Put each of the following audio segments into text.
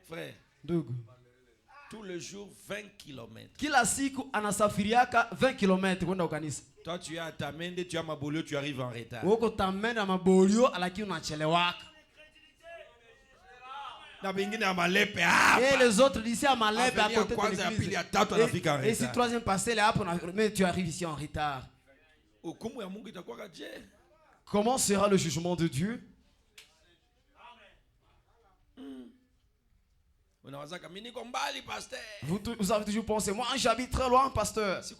Frère. Ndugu. Tous les jours 20 km. Kila siku anasafiriaka 20 km kwenda ukanisa. Toi tu es à Tamende, tu as Mabolio, tu arrives en retard. Uko Tamende Mabolio lakini unachelewaka. Na bengine ya Malepe. Et les autres d'ici à Malepe à côté de l'église. Et si troisième parcelle hapo mais tu arrives ici en retard. Comment sera le jugement de Dieu? Vous avez toujours pensé, moi j'habite très loin, pasteur. Je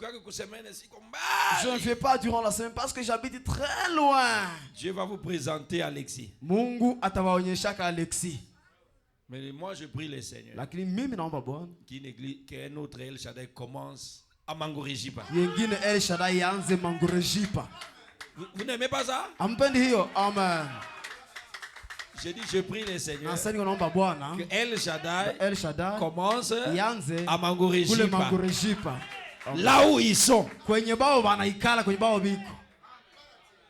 ne fais pas durant la semaine parce que j'habite très loin. Dieu va vous présenter Alexis. Mungu atawaonyeshaka Alexis. Mais moi je prie le Seigneur. Lakini mimi naomba Bwana qu'un autre El Shaddai commence à Mangorejipa. Yengine El Shaddai yanze Mangorejipa. Vous n'aimez pas ça? Ampendi hiyo? Amen. Je dis, je prie le Seigneur que El Shaddai commence yanze à Mangorejipa. Là où ils sont. Kwenye bao wanaikala, kwenye bao biko.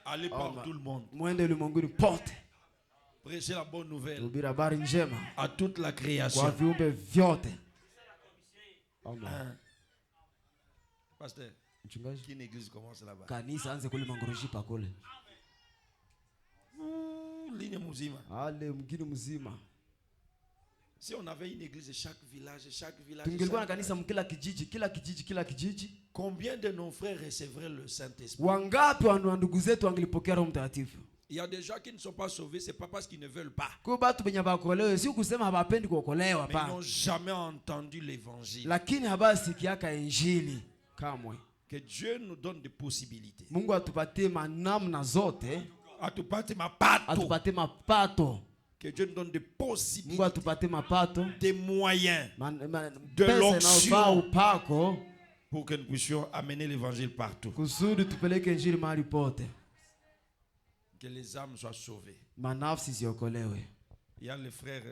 Allez par tout le monde. Mwende ulimwenguni pote. Prêchez la bonne nouvelle à toute la création. Amen. Pasteur, quelle église commence là-bas? Kanisa anze kule Mangorejipa kule. Ligne muzima. Ale mgini mzima. Si on avait une église chaque village. Tungelikuwa na kanisa mkila kijiji. Combien de nos frères recevraient le Saint-Esprit? Wangapi wa ndugu zetu wangelipokea Roho Mtakatifu? Il y a des gens qui ne sont pas sauvés, c'est pas parce qu'ils ne veulent pas. Kwa batu benye bakolewa, si kusema habapendi kuokolewa pa. Ils n'ont jamais entendu l'évangile. Lakini habasikiaka injili kamwe. Que Dieu nous donne des possibilités. Mungu atupatie manamna zote. Atupatie mapato. Que Dieu nous donne des possibilités. Mungu atupatie mapato. Des moyens. De l'onction. Pour que nous puissions amener l'évangile partout. Kusudi tupeleke injili mahali pote. Que les âmes soient sauvées. Manafsi ziokolewe. Il y a le frère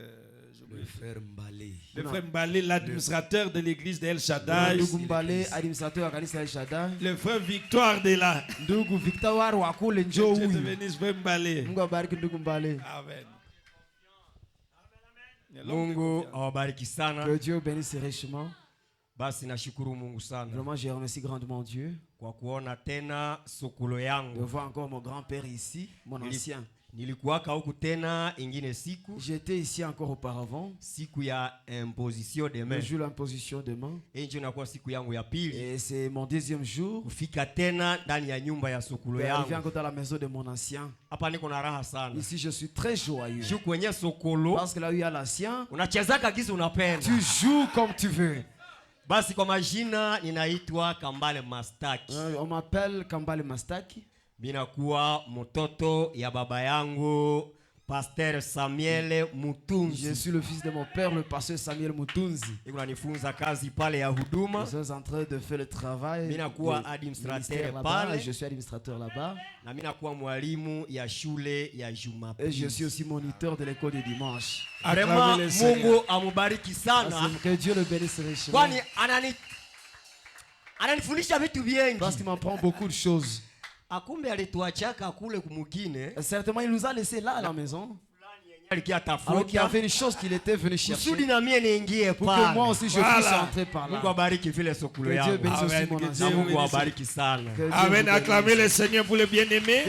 Mbale. Le frère Mbale, l'administrateur de l'église d'El Shaddai. Le frère Victoire de là. Dieu te bénisse, frère Mbale. Amen. Mungu awabariki sana. Que Dieu bénisse richement. Basi nashukuru Mungu sana. Vraiment, je remercie grandement Dieu. Kwa kuona tena sokolo yangu. De voir encore mon grand-père ici, mon ancien. Nilikuwaka huku tena ingine siku. J'étais ici encore auparavant. Siku ya imposition de main. Le jour de l'imposition de main. Ndio inakuwa siku yangu ya pili. Et c'est mon deuxième jour. Kufika tena ndani ya nyumba ya sokolo yangu. Je viens encore dans la maison de mon ancien. Hapa niko na raha sana. Ici je suis très joyeux. Shuku kwenye sokolo. Parce que là où il y a l'ancien. Unachezaka gizi unapenda. Tu joues comme tu veux. Basi kwa majina ninaitwa Kambale Mastaki. On m'appelle Kambale Mastaki. Mina kuwa mtoto ya baba yangu Pasteur Samuel Mutunzi. Je suis le fils de mon père, le pasteur Samuel Mutunzi. Unanifunza kazi pale ya huduma. Je suis en train de faire le travail. Mina kuwa administrateur pale. Je suis administrateur là-bas. Na mina kuwa mwalimu ya shule ya Jumapili. Et je suis aussi moniteur de l'école du dimanche. Vraiment Mungu amubariki sana. Que Dieu le bénisse richement. Kwani ananifundisha vitu vingi. Parce qu'il m'apprend beaucoup de choses. Akumbe alituachaka kule kumugine. Certainement il nous a laissé là à la maison. Alors qu'il y avait une chose qu'il était venu chercher. Pour que moi aussi je puisse entrer par là. Que Dieu bénisse aussi mon ancien. Amen. Acclamez le Seigneur pour le bien-aimé.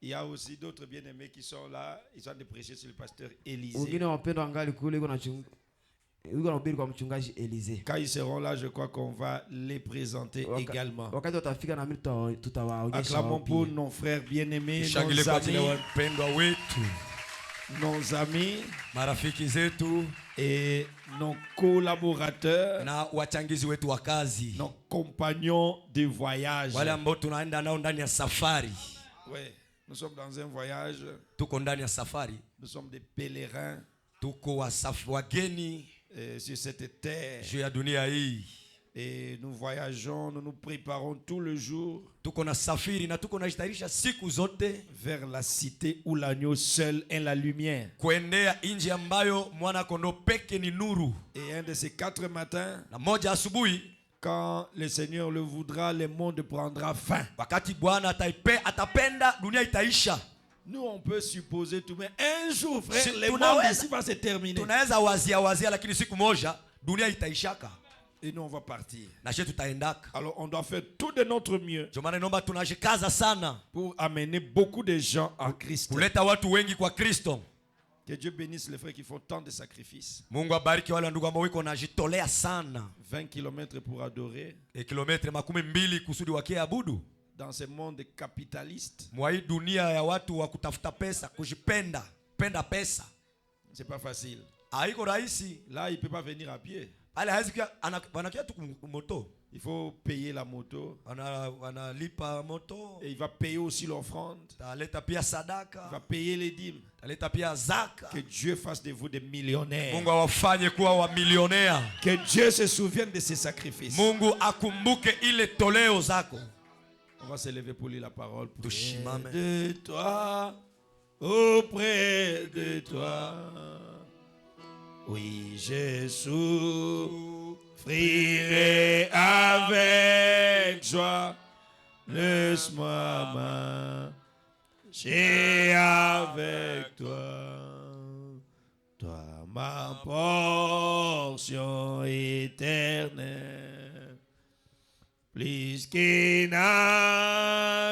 Il y a aussi d'autres bien-aimés qui sont là. Ils sont de prêcher sur le pasteur Élisée. Quand ils seront là, je crois qu'on va les présenter également. Acclamons pour nos frères bien-aimés, nos amis et nos collaborateurs, nos compagnons de voyage. Oui, nous sommes dans un voyage. Nous sommes des pèlerins. Sur cette terre. Et nous voyageons, nous nous préparons tout le jour vers la cité où l'agneau seul est la lumière. Et un de ces 4 matins, quand le Seigneur le voudra, le monde prendra fin. Wakati Bwana atapenda, dunia itaisha. Nous, on peut supposer tout, mais un jour, frère, le monde ici va se terminer. Tunaweza wazia, lakini siku moja dunia itaishaka. Et nous, on va partir. Na shetu tutaendaka. Alors, on doit faire tout de notre mieux Jomana nomba tunajikaza sana pour amener beaucoup de gens à Christ. kuleta watu wengi kwa Kristo. Que Dieu bénisse les frères qui font tant de sacrifices. Mungu abariki wale ndugu ambao wiko najitolea sana. 20 km pour adorer. Kilometre 12 kusudi wakiabudu. Dans ce monde capitaliste. Mwa hii dunia ya watu wa kutafuta pesa, kujipenda, penda pesa. C'est pas facile. Haiko rahisi. Là, il peut pas venir à pied. Ale hawezi kia anakia tu moto. Il faut payer la moto. Analipa moto. Et il va payer aussi l'offrande. Taleta pia sadaka. Il va payer les dîmes. Taleta pia zaka. Que Dieu fasse de vous des millionnaires. Mungu awafanye kuwa wa millionnaire. Que Dieu se souvienne de ses sacrifices. Mungu akumbuke ile toleo zako. On va se lever pour lire la parole. Tushimame. De toi, auprès de toi. Oui, je souffrirai avec joie. Laisse-moi marcher avec toi. Toi, ma portion éternelle. Plus qu'un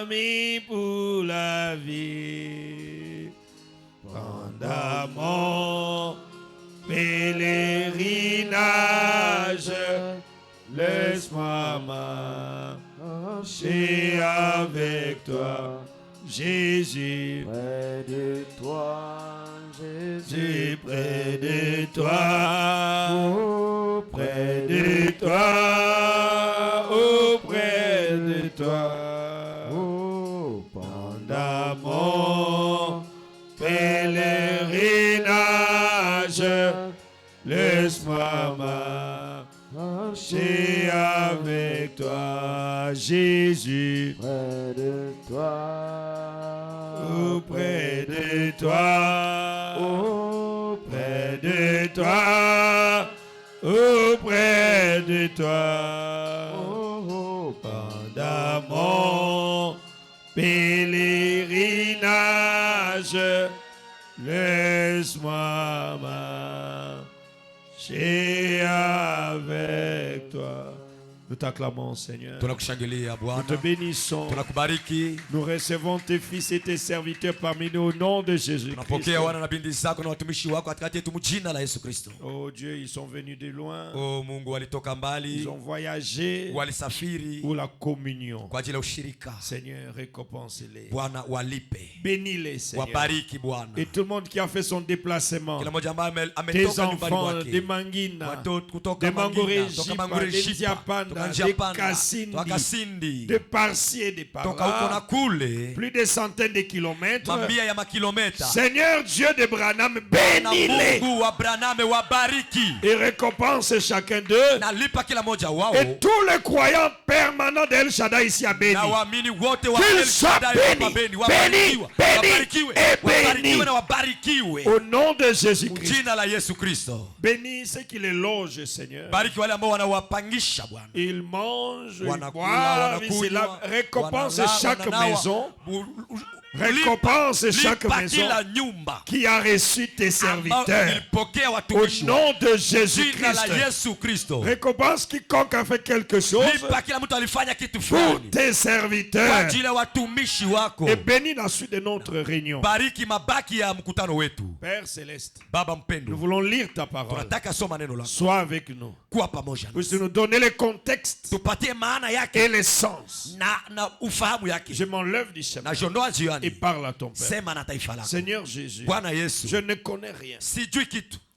ami pour la vie. Pendant mon pèlerinage, laisse-moi marcher avec toi, Jésus. Près de toi, Jésus, près de toi, près de toi, auprès de toi. Pendant mon pèlerinage, laisse-moi marcher avec toi, Jésus. Près de toi, Auprès de toi, auprès de toi, auprès de toi. Pendant mon pèlerinage, laisse-moi marcher avec toi. Nous t'acclamons, Seigneur. Tunakushangilia Nous Bwana. te bénissons. Tunakubariki. Nous recevons tes fils et tes serviteurs parmi nous au nom de Jésus. Tunapokea wana na binti zako na watumishi wako katikati yetu mjina la Yesu Kristo. Oh Dieu, ils sont venus de loin. Oh Mungu, walitoka mbali. Ils ont voyagé Walisafiri pour la communion. kwa ajili ya ushirika. Seigneur, récompense-les. Bwana walipe. Bénis-les, Seigneur. Wabariki Bwana. Et tout le monde qui a fait son déplacement. Kila mmoja ambaye Tes ametoka nyumbani enfants, kwake. des Mangina, Watoto kutoka de Mangina, Mangorejipa, kutoka de Mangorejipa, Nziapanda, kutoka de Nziapanda, Kasindi, kutoka Kasindi, de par-ci et de toka huko na par-là, kule, plus de centaines de kilomètres. mambia ya makilometa. Seigneur Dieu de Branham, Na bénis-les Mungu wa Branham wabariki. et récompense chacun d'eux. Nalipa kila moja wao. Et tous les croyants permanents d'El Shaddai ici à Béni. Na waamini wote wa Qu'ils El soient Shaddai bénis, hapa Beni, bénis, wabarikiwe, bénis wabarikiwe, et bénis. wabarikiwe na wabarikiwe. Au nom de Jésus-Christ. Jina la Yesu Kristo. Bénis ceux qui les logent, Seigneur. Bariki wale ambao wanawapangisha Bwana. Ils mangent, ils Wanakula, boivent, ils se wanakunywa, lavent. Récompense wanala- chaque wananawa. maison. Récompense chaque maison qui a reçu tes serviteurs. Au nom de Jésus-Christ. Récompense quiconque a fait quelque chose pour tes serviteurs. Et bénis la suite de notre réunion. Père Céleste, nous voulons lire ta parole. Sois avec nous. Puisses nous donner le contexte et le sens. Je m'enlève du chemin et parle à ton Père. Seigneur Jésus, je ne connais rien.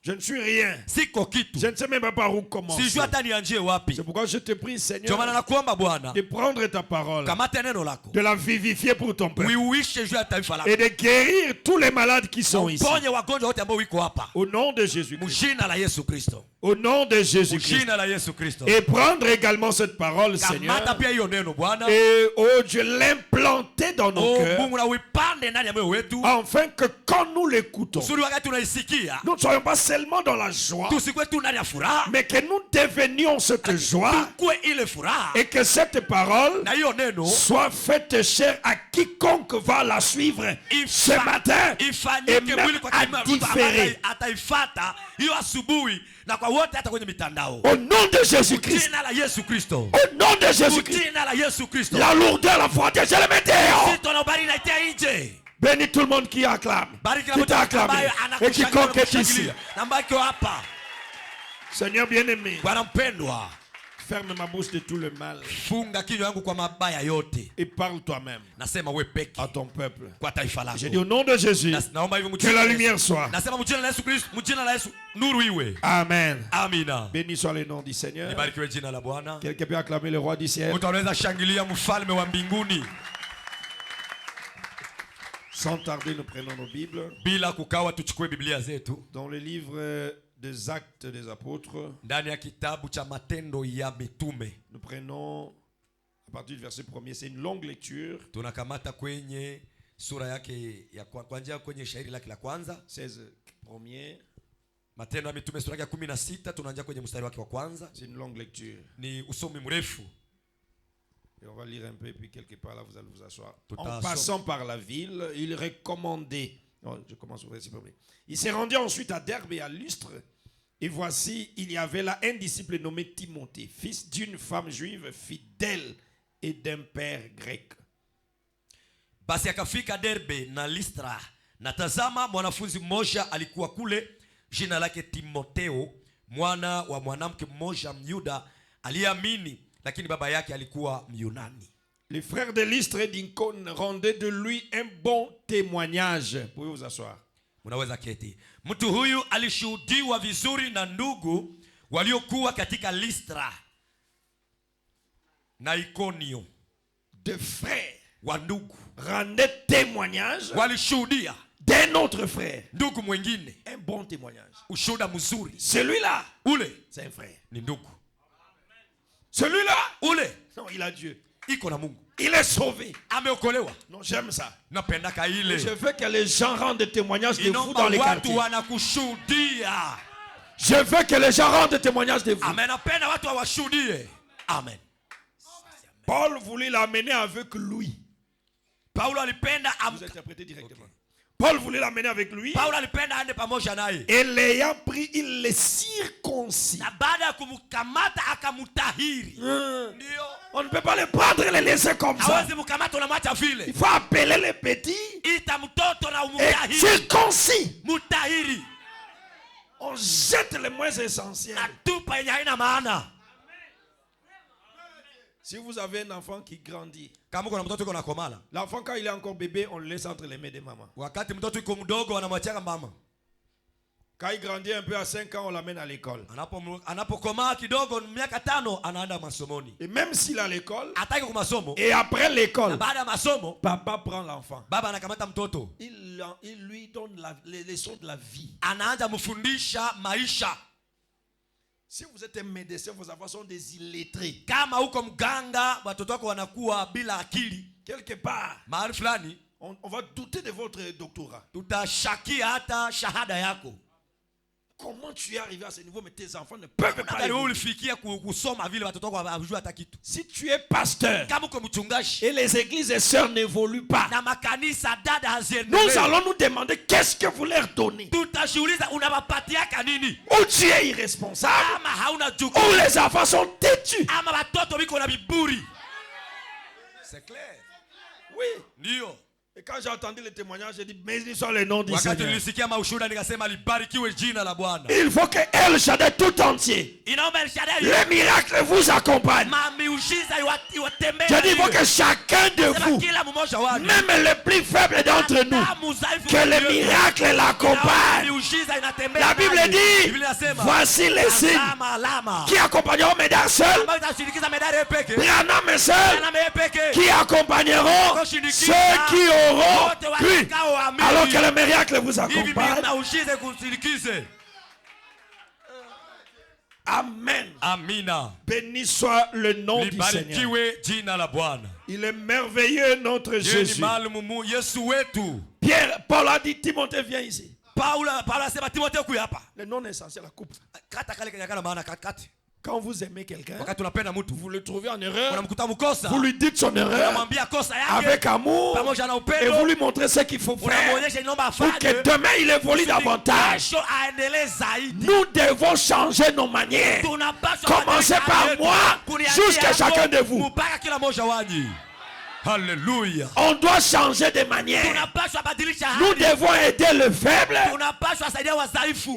Je ne suis rien. Je ne sais même pas par où commencer. C'est pourquoi je te prie, Seigneur, de prendre ta parole, de la vivifier pour ton peuple et de guérir tous les malades qui sont ici. Au nom de Jésus-Christ. Au nom de Jésus-Christ. Et prendre également cette parole, Seigneur. Et, oh Dieu, l'implanter dans nos cœurs. Afin que quand nous l'écoutons, nous ne soyons pas seulement dans la joie, mais que nous devenions cette joie. Et que cette parole soit faite chère à quiconque va la suivre ce matin. Et même à différer. Au nom de Jésus-Christ. Au nom de Jésus-Christ. La lourdeur, la froideur, je le mets dehors. Bénis tout le monde qui acclame. Qui t'a acclamé. Et quiconque est ici. Seigneur bien-aimé. Ferme ma bouche de tout le mal. Et parle toi-même à ton peuple. J'ai dit au nom de Jésus, que la lumière soit. Amen. Béni soit le nom du Seigneur. Quelqu'un peut acclamer le roi du ciel. Sans tarder, nous prenons nos Bibles. Dans le livre des Actes des Apôtres, nous prenons à partir du verset 1er. C'est une longue lecture. 16 premiers. C'est une longue lecture. Et on va lire un peu, et puis quelque part là, vous allez vous asseoir. En passant par la ville, il recommandait. Non, je commence au verset 1er. Il s'est rendu ensuite à Derbe et à Lystre. Et voici, il y avait là un disciple nommé Timothée, fils d'une femme juive fidèle et d'un père grec. Basi akafika Derbe na Listra. Na tazama mwanafunzi mmoja alikuwa kule, jina lake Timotheo, mwana wa mwanamke mmoja Myuda aliyeamini, lakini baba yake alikuwa Myunani. Les frères de Lystre et d'Icône rendaient de lui un bon témoignage. Pouvez vous asseoir. Unaweza keti. Mtu huyu alishuhudiwa vizuri na ndugu waliokuwa katika Listra na Ikonio. De frères wa ndugu rendaient témoignage walishuhudia d'un autre frère. Ndugu mwingine. Un bon témoignage. Ushuhuda mzuri. Celui-là, ule, c'est un frère. Ni ndugu. Celui-là, ule, non, il a Dieu. Iko na Mungu. Il est sauvé. Ameokolewa. Non, j'aime ça. Napenda ile. Je veux que les gens rendent des témoignages de vous dans les quartiers. Je veux que les gens rendent des témoignages de vous. Amen. Napenda watu wawashuhudie. Amen. Paul voulait l'amener avec lui. Paulo alipenda vous interprétez directement. Okay. Paul voulait l'amener avec lui. Paulo alipenda ande pamoja naye. Et l'ayant pris, il le circoncis. Na baada ya kumkamata akamutahiri. Ndio. On ne peut pas le prendre et le laisser comme ça. Hawezi mkamata unamwacha vile. Il faut appeler les petits. Ita mtoto na umutahiri. Circoncis. Mutahiri. On jette les moins essentiels. Atupa yenye haina maana. Si vous avez un enfant qui grandit, l'enfant quand il est encore bébé, on le laisse entre les mains de maman. Quand il grandit un peu à 5 ans, on l'amène à l'école. Et même s'il est à l'école, et après l'école, papa prend l'enfant. Il lui donne les leçons de la vie. Si vous êtes un médecin, vos enfants sont des illettrés. Quelque part, on va douter de votre doctorat. Comment tu es arrivé à ce niveau, mais tes enfants ne peuvent pas évoluer. Si tu es pasteur et les églises et sœurs n'évoluent pas, nous allons nous demander qu'est-ce que vous leur donnez. Ou tu es irresponsable, ou les enfants sont têtus. C'est clair. Oui. Et quand j'ai entendu le témoignage, j'ai dit, béni soit le nom du Seigneur. Il faut que El Shaddai tout entier, le miracle vous accompagne. Je dis, il faut que chacun de vous, même le plus faible d'entre nous, que le miracle l'accompagne. La Bible dit, voici les signes qui accompagneront Médard seul, Branham seul, qui accompagneront ceux qui ont cru, alors que le miracle vous accompagne. Amen. Amina. Béni soit le nom du Seigneur. Il est merveilleux notre Jésus. Pierre, Paul a dit, Timothée, viens ici. Le non essentiel, la coupe. Quand vous aimez quelqu'un, vous le trouvez en erreur, vous lui dites son erreur avec amour et vous lui montrez ce qu'il faut faire pour que demain il évolue davantage. Nous devons changer nos manières. Commencez par moi jusqu'à chacun de vous. Alléluia. On doit changer de manière. Nous devons aider le faible.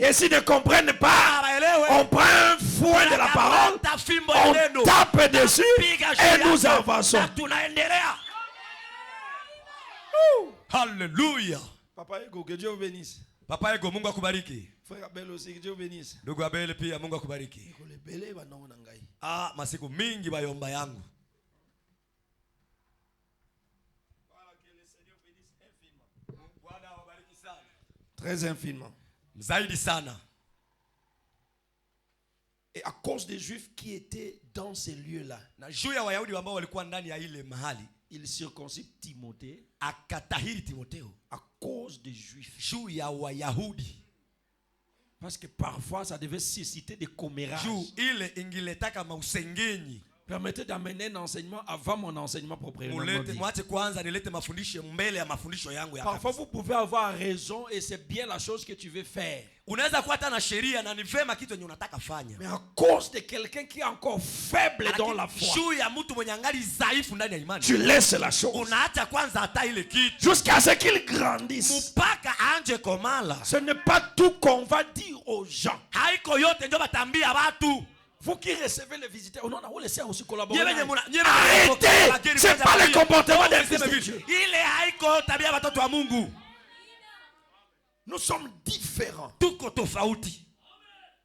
Et s'ils ne comprennent pas, on prend un fouet de la parole, on tape dessus et nous avançons. Alléluia. Papa Ego, que Dieu vous bénisse. Papa Ego, Mungu akubariki. Frère Abel aussi, que Dieu vous bénisse. Ndugu Abel pia Mungu akubariki. Ah, masiku mingi bayomba yangu. Très infiniment. Zaidi sana. Et à cause des Juifs qui étaient dans ces lieux-là, il circoncit Timothée à cause des Juifs. Parce que parfois ça devait susciter des commérages. Permettez d'amener un enseignement avant mon enseignement proprement dit. Parfois vous pouvez avoir raison et c'est bien la chose que tu veux faire. Mais à cause de quelqu'un qui est encore faible dans la foi, tu laisses la chose jusqu'à ce qu'il grandisse. Ce n'est pas tout qu'on va dire aux gens. Vous qui recevez les visiteurs, on a laissé aussi collaborer. Arrêtez! C'est pas le comportement des fils de Dieu. Nous sommes différents.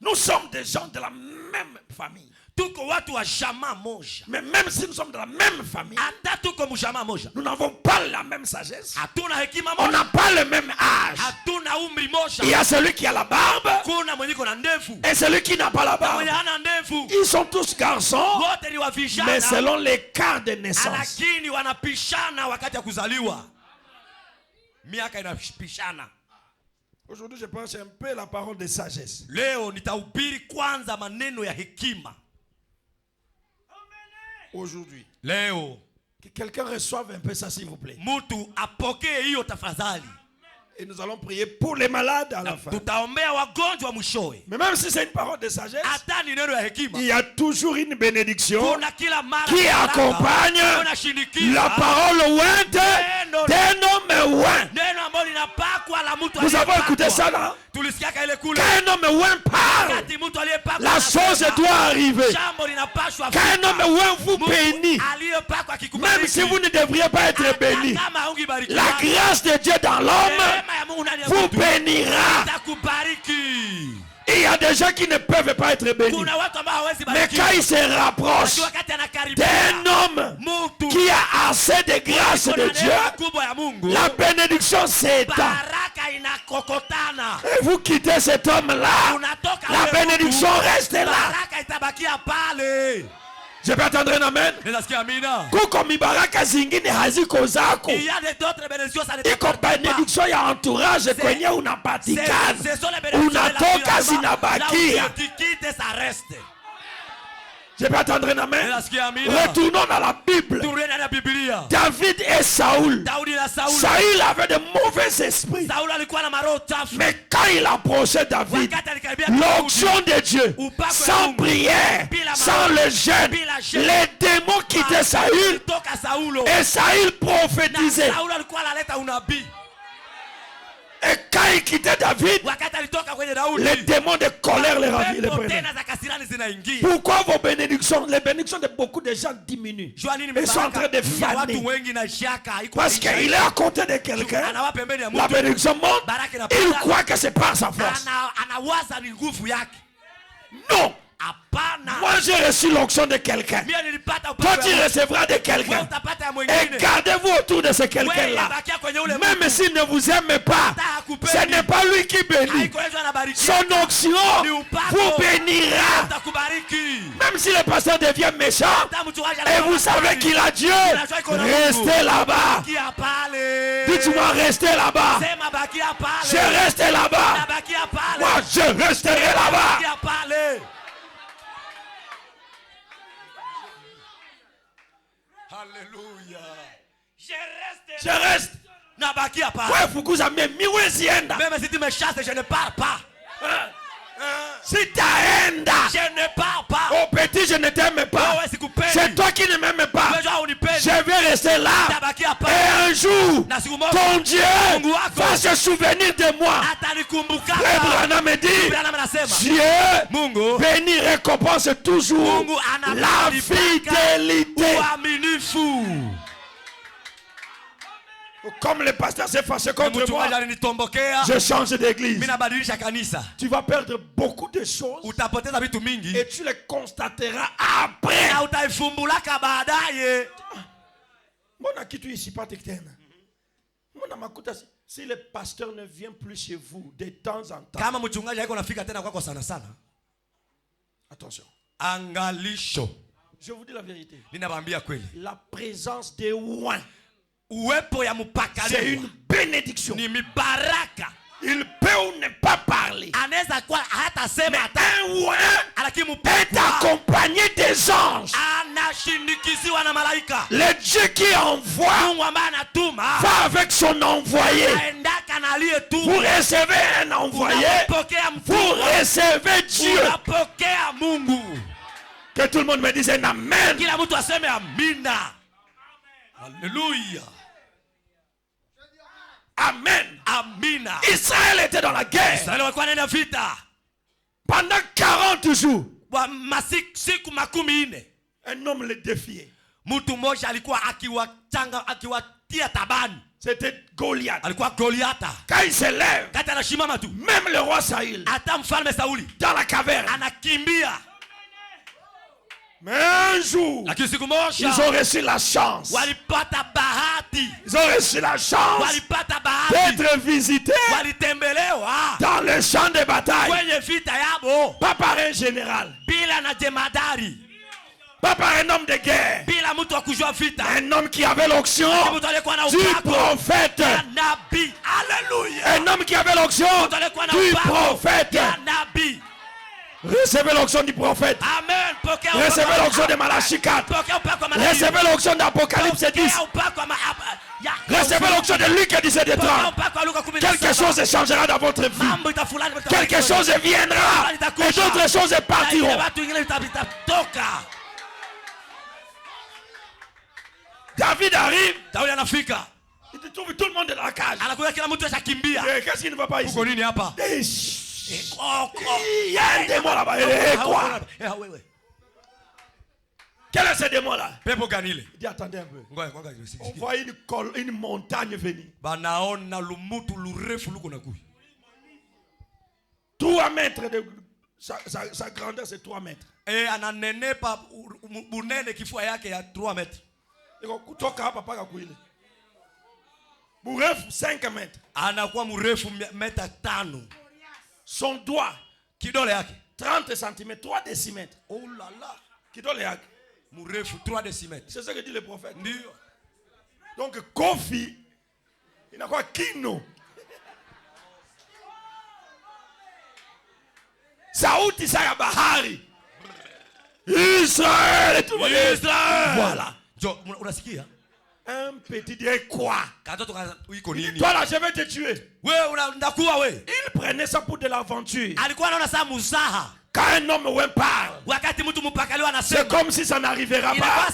Nous sommes des gens de la même famille. Mais même si nous sommes de la même famille, nous n'avons pas la même sagesse. On n'a pas le même âge. Il y a celui qui a la barbe et celui qui n'a pas la barbe. Ils sont tous garçons, mais selon les cas de naissance. Aujourd'hui, je pense un peu la parole de sagesse. Aujourd'hui, que quelqu'un reçoive un peu ça, s'il vous plaît. Et nous allons prier pour les malades à la fin. Mais même si c'est une parole de sagesse, il y a toujours une bénédiction qui accompagne la parole ointe d'un homme oint. Nous avons écouté ça là. Quand un homme oint parle, la chose doit arriver. Quand un homme oint vous bénit, même si vous ne devriez pas être béni, la grâce de Dieu dans l'homme vous bénira. Il y a des gens qui ne peuvent pas être bénis. Mais quand ils se rapprochent d'un homme qui a assez de grâce de Dieu, la bénédiction s'étend. Et vous quittez cet homme-là, la bénédiction reste là. Je peux attendre un amen. Il y a d'autres bénédictions. Iko bénédiction ya entourage kwenye unapatikana. Unatoka zinabakia. Je peux attendre un amen. Retournons dans la Bible. David et Saoul. Saül avait de mauvais esprits. Mais quand il approchait David, l'onction de Dieu, sans prière, sans le jeûne, les démons quittaient Saül et Saül prophétisait. Et quand il quittait David, les démons de colère les prenaient. Pourquoi vos bénédictions, les bénédictions de beaucoup de gens diminuent? Ils sont en train de faner. Parce qu'il est à côté de quelqu'un. La bénédiction monte. Il croit que c'est par sa force. Non. Moi j'ai reçu l'onction de quelqu'un. Toi tu recevras de quelqu'un. Et gardez-vous autour de ce quelqu'un-là. Même s'il ne vous aime pas, ce n'est pas lui qui bénit. Son onction vous bénira. Même si le pasteur devient méchant et vous savez qu'il a Dieu, restez là-bas. Dites-moi, restez là-bas. Je reste là-bas. Moi je resterai là-bas. Alléluia. Je reste. Ouais, Fukuza, même si tu me chasses, je ne pars pas. Si t'aenda, je ne pars pas. Au petit, je ne t'aime pas. C'est toi qui ne m'aimes pas. Je vais rester là. Et un jour, ton Dieu va se souvenir de moi. Frère Branham me dit, Dieu bénit, récompense toujours la fidélité. Comme le pasteur s'est fâché contre moi, je change d'église. Tu vas perdre beaucoup de choses et tu les constateras après. Si le pasteur ne vient plus chez vous de temps en temps, attention. Je vous dis la vérité. La présence des oins, c'est une bénédiction. Il peut ou ne pas parler. Mais un oin est accompagné des anges. Le Dieu qui envoie va avec son envoyé. Vous recevez un envoyé, vous recevez Dieu. Que tout le monde me dise un amen. Alléluia. Amen. Amina. Israël était dans la guerre. Pendant 40 jours. Un homme le défiait. C'était Goliath. Quand il se lève, même le roi Saül, dans la caverne, mais un jour, ils ont reçu la chance. Ils ont reçu la chance d'être visités dans le champ de bataille. Pas par un général, pas par un homme de guerre, un homme qui avait l'onction du prophète. Alléluia. Un homme qui avait l'onction du prophète. Recevez l'onction du prophète. Amen. Recevez l'onction de Malachie 4. Recevez l'onction d'Apocalypse 10. Recevez l'onction de Luc 17 et 30. Quelque chose changera dans votre vie. Quelque chose viendra et d'autres choses partiront. David arrive. Il trouve tout le monde dans la cage. Qu'est-ce qui ne va pas ici? Il y a un démon là-bas. Quoi? Quel est ce démon-là? Il dit attendez un peu. On voit une montagne venir. 3 mètres de sa grandeur, c'est 3 mètres. Et ananenepa bunene kifua yake ya 3 mètres. Kutoka hapa paka kuile. Mrefu 5 mètres. Anakuwa mrefu meta 5. Son doigt, kidole yake 30 cm, 3 décimètres. Oh là là. Kidole yake mrefu 3 décimètres. C'est ce que dit le prophète. Ndio. Donc Kofi inakuwa kino. Sauti sa ya bahari. Israël. Israël. Voilà. Unasikia? Un petit Dieu quoi? Il toi là je vais te tuer. Il prenait ça pour de l'aventure. Quand un homme parle, c'est comme si ça n'arrivera pas.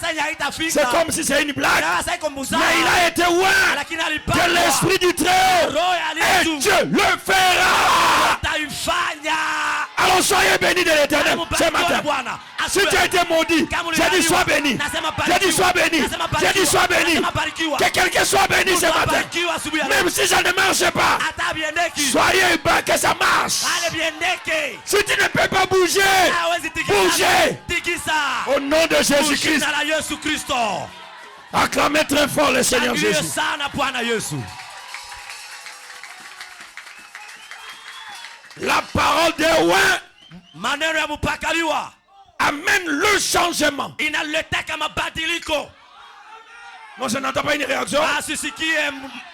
C'est comme si c'est une blague. Mais il a été loin que l'esprit du Très-Haut et Dieu le fera. Alors Oh, soyez bénis de l'Éternel ce matin. Si tu as été maudit, j'ai dit sois béni. J'ai dit sois béni. J'ai dit sois béni. Que quelqu'un soit béni ce matin. Même si ça ne marche pas, soyez bas que ça marche. Si tu ne peux pas bouger, bougez. Au nom de Jésus-Christ. Acclamez très fort le Seigneur Jésus. La parole de Yahweh amène le changement. Non, je n'entends pas une réaction.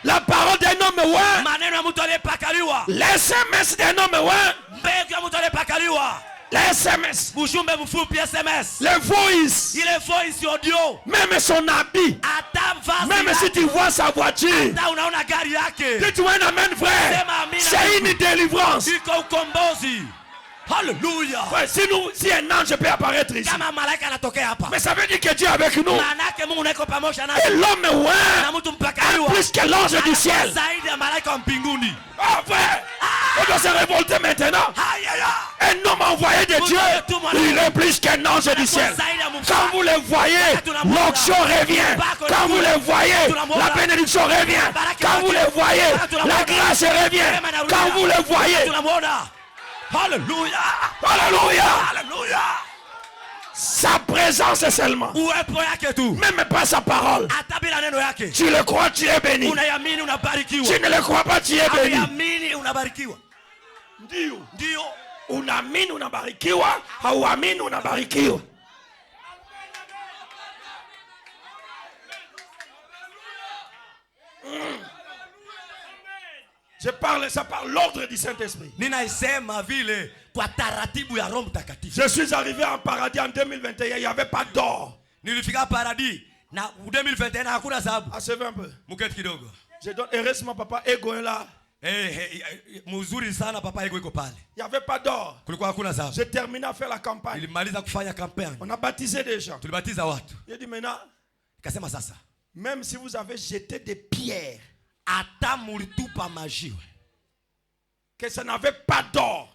La parole d'un homme, ouais. Les SMS d'un homme, ouais. Les SMS. Les voice. Même son habit. Même si tu vois sa voiture. Si tu vois un amen frère. C'est une délivrance. Alléluia. Ouais, si un ange peut apparaître ici. Mais ça veut dire que Dieu est avec nous. Et l'homme ouais, est plus que l'ange du ciel. Ah frère, on doit se révolter maintenant. Un homme envoyé de Dieu, il est plus qu'un ange du ciel. Quand vous le voyez, l'onction revient. Quand vous le voyez, la bénédiction revient. Quand vous le voyez, la grâce revient. Quand vous le voyez. Alléluia. Alléluia. Alléluia. Sa présence seulement. Même pas sa parole. Tu le crois, tu es béni. Tu ne le crois pas, tu es béni. Ndio. Unaamini unabarikiwa, hauamini unabarikiwa. Ça parle l'ordre du Saint-Esprit. Je suis arrivé en paradis en 2021, il n'y avait pas d'or. Achevez un peu. Je donne heureusement papa Ego est là. Il n'y avait pas d'or. J'ai terminé à faire la campagne. On a baptisé des gens. Il a dit maintenant, même si vous avez jeté des pierres, que ça n'avait pas d'or,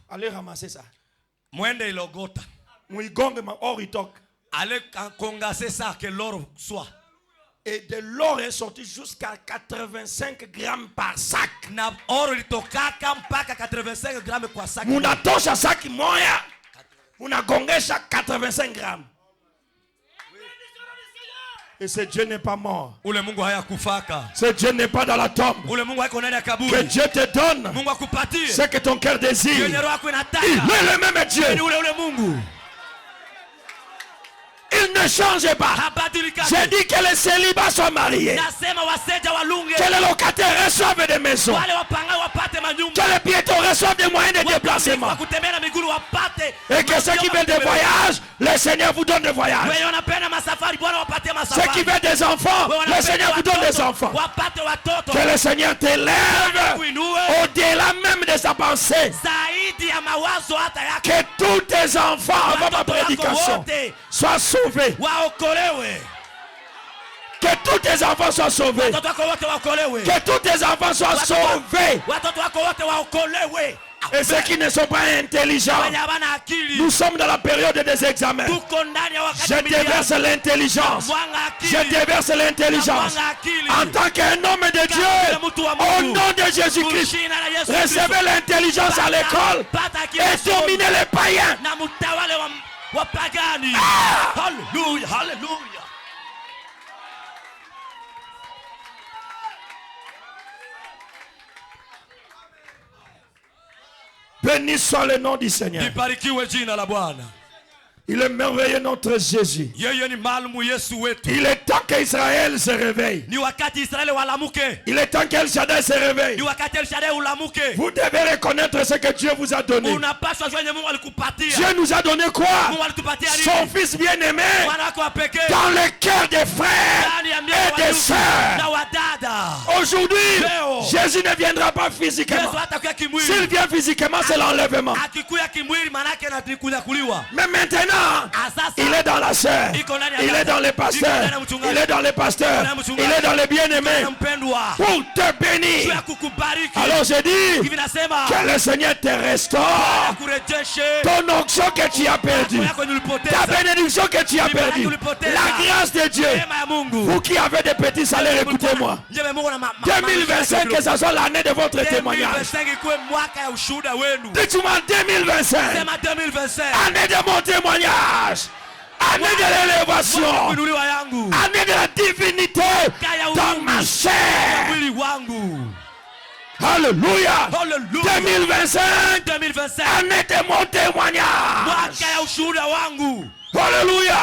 allez ramasser ça. Et de l'or est sorti jusqu'à 85 grammes par sac. Munatosha sac moya. Munagongesha 85 grammes. Et ce Dieu n'est pas mort. Ce Dieu n'est pas dans la tombe. Que Dieu te donne ce que ton cœur désire. Il est le même Dieu. Il ne change pas. J'ai dit que les célibats soient mariés. Que les locataires reçoivent des maisons. Que les piétons reçoivent des moyens de déplacement. Et que ceux qui veulent des voyages, le Seigneur vous donne des voyages. Ceux qui veulent des enfants, le Seigneur vous donne des enfants. Que le Seigneur t'élève au-delà même de sa pensée. Que tous tes enfants, avant ma prédication, soient sauvés. Que tous tes enfants soient sauvés. Que tous tes enfants soient sauvés. Et ceux qui ne sont pas intelligents, nous sommes dans la période des examens. Je déverse l'intelligence. Je déverse l'intelligence. En tant qu'un homme de Dieu, au nom de Jésus-Christ, recevez l'intelligence à l'école et dominez les païens. Alléluia, alléluia. Béni soit le nom du Seigneur. Il est merveilleux notre Jésus. Il est temps qu'Israël se réveille. Il est temps qu'El Shaddai se réveille. Vous devez reconnaître ce que Dieu vous a donné. Dieu nous a donné quoi? Son fils bien-aimé dans le cœur des frères et des sœurs. aujourd'hui, Jésus ne viendra pas physiquement. S'il vient physiquement, c'est l'enlèvement. Mais maintenant, il est dans la chair. Il est dans les pasteurs. Il est dans les pasteurs. Il est dans les bien-aimés. Pour te bénir. Alors je dis que le Seigneur te restaure. Ton onction que tu as perdue. Ta bénédiction que tu as perdue. La grâce de Dieu. Vous qui avez des petits salaires, écoutez-moi. 2025, que ce soit l'année de votre témoignage. Dites-moi 2025. Année de mon témoignage. Année de l'élévation. Année de la divinité dans ma chair. Alléluia. 2025. Année de mon témoignage. Alléluia.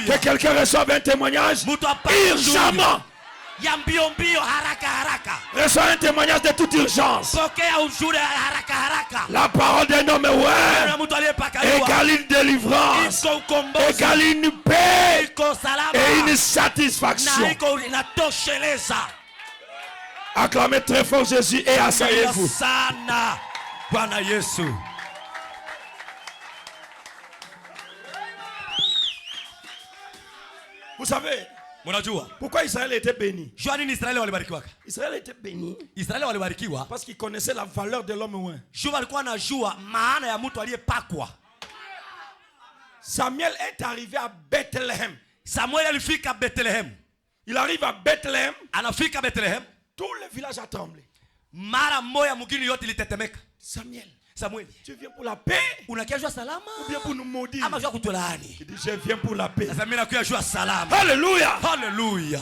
Que quelqu'un reçoive un témoignage urgemment. Reçois un témoignage de toute urgence. La parole d'un homme égale une délivrance, égale une paix et une satisfaction. Acclamez très fort Jésus et asseyez-vous. Vous savez pourquoi Israël était béni? Israël était béni parce qu'il connaissait la valeur de l'homme. Samuel est arrivé à Bethléem. Il arrive à Bethléem. Tout le village a tremblé. Samuel, tu viens pour la paix ou bien pour nous maudire? Il dit, je viens pour la paix. Alléluia. Alléluia.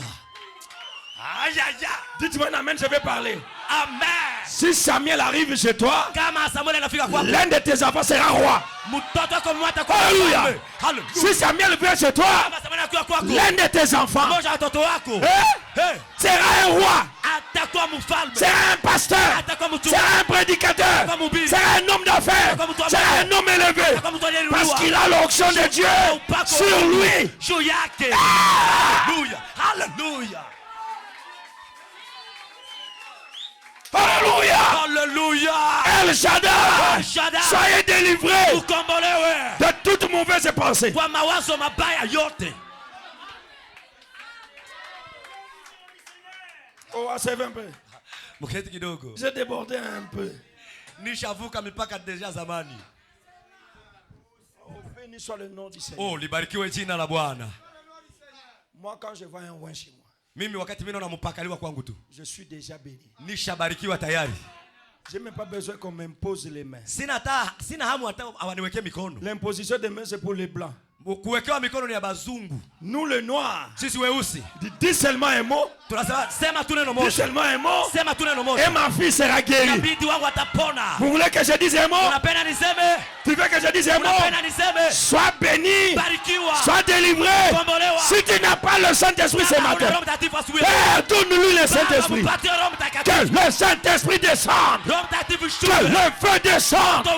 Dites-moi amen, je vais parler. Amen. Si Samuel arrive chez toi, l'un de tes enfants sera roi. Alléluia. Si Samuel vient chez toi, l'un de tes enfants sera un roi, sera un pasteur, sera un prédicateur, sera un homme d'affaires, sera un homme élevé, parce qu'il a l'onction de Dieu sur lui. Alléluia. Alléluia. Alléluia. El Shaddai. Soyez délivrés de toute mauvaise pensée. Oh, assez un peu. J'ai débordé un peu. Oh, béni soit le nom du Seigneur. Oh, libarikiwe jina la Bwana. Moi, quand je vois un roi chez moi, je suis déjà béni. Je n'ai même pas besoin qu'on m'impose les mains. L'imposition des mains, c'est pour les blancs. Nous les noirs, dis seulement un mot, dis seulement un mot, et ma fille sera guérie. Vous voulez que je dise un mot? Tu veux que je dise un mot? Sois béni, sois délivré. Si tu n'as pas le Saint-Esprit ce matin, donne-lui le Saint-Esprit. Que le Saint-Esprit descende, que le feu descende,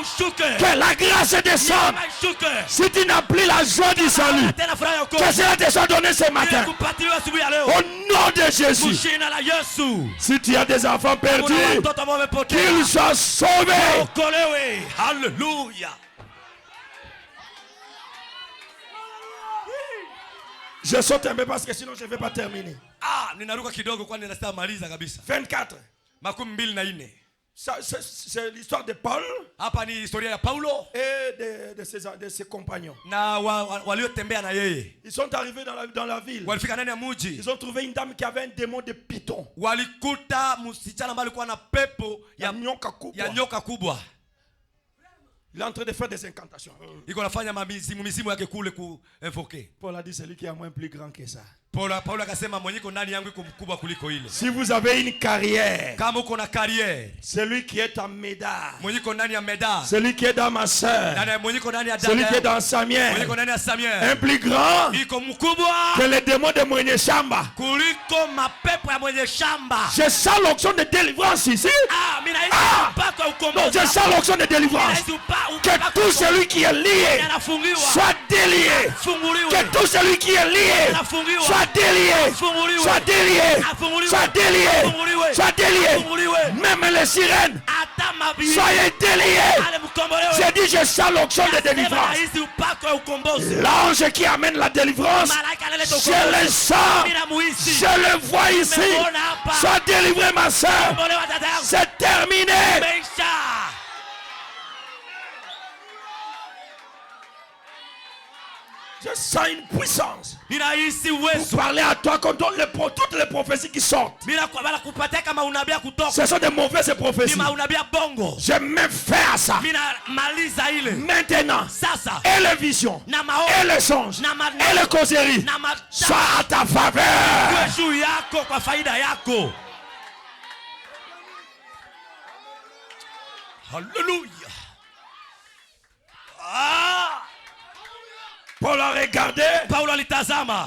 que la grâce descende. Si tu n'as plus la joie du salut, que cela te soit donné ce matin. Au nom de Jésus. Si tu as des enfants perdus, qu'ils soient sauvés. Alléluia. Je saute un peu parce que sinon je ne vais pas terminer. 24. C'est l'histoire de Paul et de ses compagnons. Ils sont arrivés dans la ville. Ils ont trouvé une dame qui avait un démon de python. Il est en train de faire des incantations. Paul a dit, celui qui est moins plus grand que ça. Si vous avez une carrière, celui qui est en Médard, celui qui est dans ma soeur, celui qui est dans Samuel, un plus grand que les démons de Mwenyeshamba. Je sens l'onction de délivrance ici. Non, je sens l'onction de délivrance. Que tout celui qui est lié soit délié. Que tout celui qui est lié soit Sois délié. Sois délié. Sois délié. Sois délié. Même les sirènes. Soyez déliés. J'ai dit, je sens l'onction de délivrance. L'ange qui amène la délivrance, je le sens. Je le vois ici. Sois délivré, ma soeur. C'est terminé. Je sens une puissance. Vous parlez à toi comme toutes les prophéties qui sortent. Ce sont des mauvaises prophéties. Je mets fin à ça. Maintenant, et les visions, et les songes, et les causeries, soient à ta faveur. Alléluia. Ah. Paul a regardé.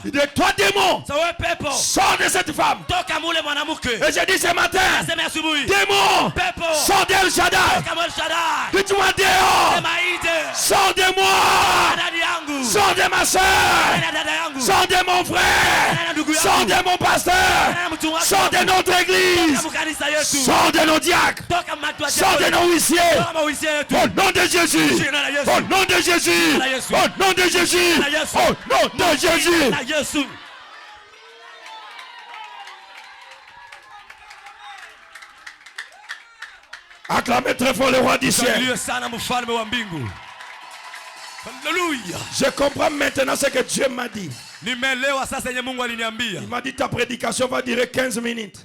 Il dit, toi démon, sors de cette femme. Et j'ai dit ce matin, démon, sors d'El Shaddai. Dites-moi dehors. Sors de moi. Sors de ma soeur. Sors de mon frère. Sors de mon pasteur. Sors de notre église. Sors de nos diacres. Sors de nos huissiers. Au nom de Jésus. Au nom de Jésus. Au nom de Jésus. Oh non, non, Jésus. Acclamez très fort le roi du ciel. Alléluia. Je comprends maintenant ce que Dieu m'a dit. Il m'a dit ta prédication va durer 15 minutes.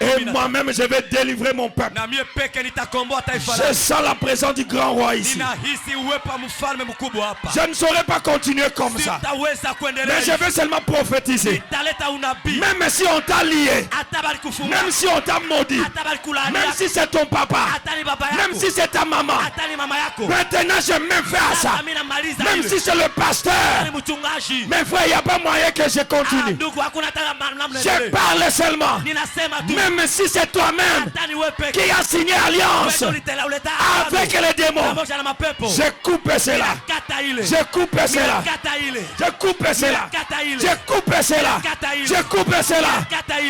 Et moi-même je vais délivrer mon peuple. Je sens la présence du grand roi ici. Je ne saurais pas continuer comme ça. Mais je vais seulement prophétiser. Même si on t'a lié, même si on t'a maudit, même si c'est ton papa, même si c'est ta maman, maintenant je mets fin à ça. Même si c'est le pasteur. Mais frère, il n'y a pas moyen que je continue. Je parle seulement. Même si c'est toi-même qui a signé alliance avec les démons, je coupe cela. Je coupe cela. Je coupe cela. Je coupe cela. Je coupe cela.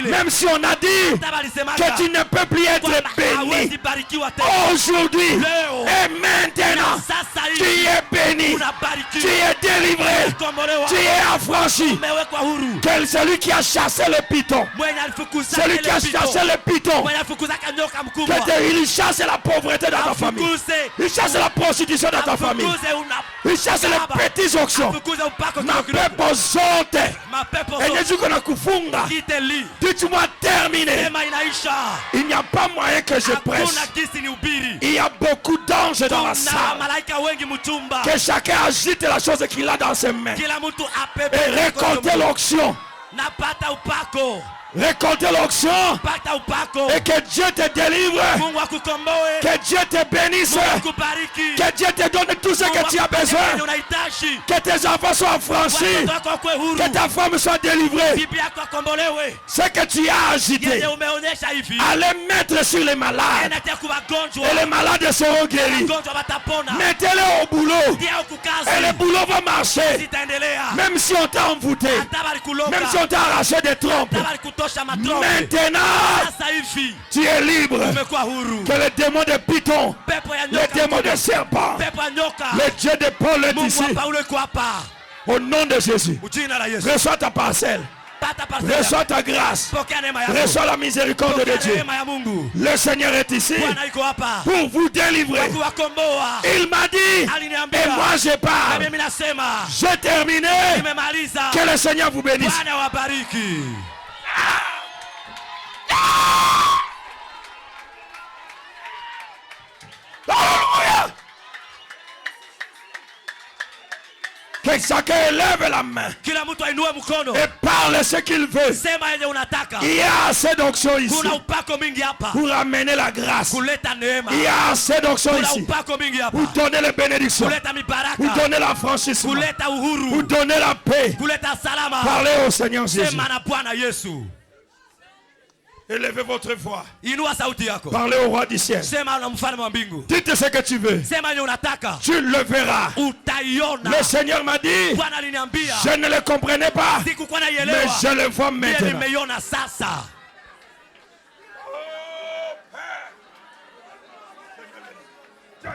Même si on a dit que tu ne peux plus être béni, aujourd'hui et maintenant, tu es béni. Tu es délivré. Tu es affranchi. Quel celui qui a chassé le python, celui qui a chassé le python, il chasse la pauvreté dans ta famille, il chasse la prostitution dans ta famille, il chasse les petits auctions. Ma pepo zote enyezukona kufunga. Dites-moi terminé. Il n'y a pas moyen que je presse. Il y a beaucoup d'anges dans la salle. Que chacun agite la chose qu'il a dans ses mains et récolter l'onction. Récolter l'onction et que Dieu te délivre, que Dieu te bénisse, que Dieu te donne tout ce que tu as besoin, que tes enfants soient affranchis, que ta femme soit délivrée. Ce que tu as agité, allez mettre sur les malades et les malades seront guéris. Mettez-les au boulot et le boulot va marcher. Même si on t'a envoûté, même si on t'a arraché des trompes, maintenant tu es libre. Que les démons de python, les démons de serpent, le Dieu de Paul est ici. Au nom de Jésus, reçois ta parcelle. Reçois ta grâce. Reçois la miséricorde de Dieu. Le Seigneur est ici pour vous délivrer. Il m'a dit, et moi je parle. J'ai terminé. Que le Seigneur vous bénisse. Alléluia. Que chacun élève la main et parle ce qu'il veut. Il y a assez d'onction ici pour amener la grâce. Il y a assez d'onction ici pour donner les bénédictions, pour donner l'affranchissement, pour donner la paix. Parlez au Seigneur Jésus. Élevez votre voix. Inua sauti yako. Parlez au roi du ciel. Sema na mfalme wa mbingu. Dites ce que tu veux. Sema yenye unataka. Tu le verras. Utaiona. Le Seigneur m'a dit, Bwana aliniambia. je ne le comprenais pas, Sikukuwa mais naielewa. je le vois maintenant. Nimeiona sasa. Je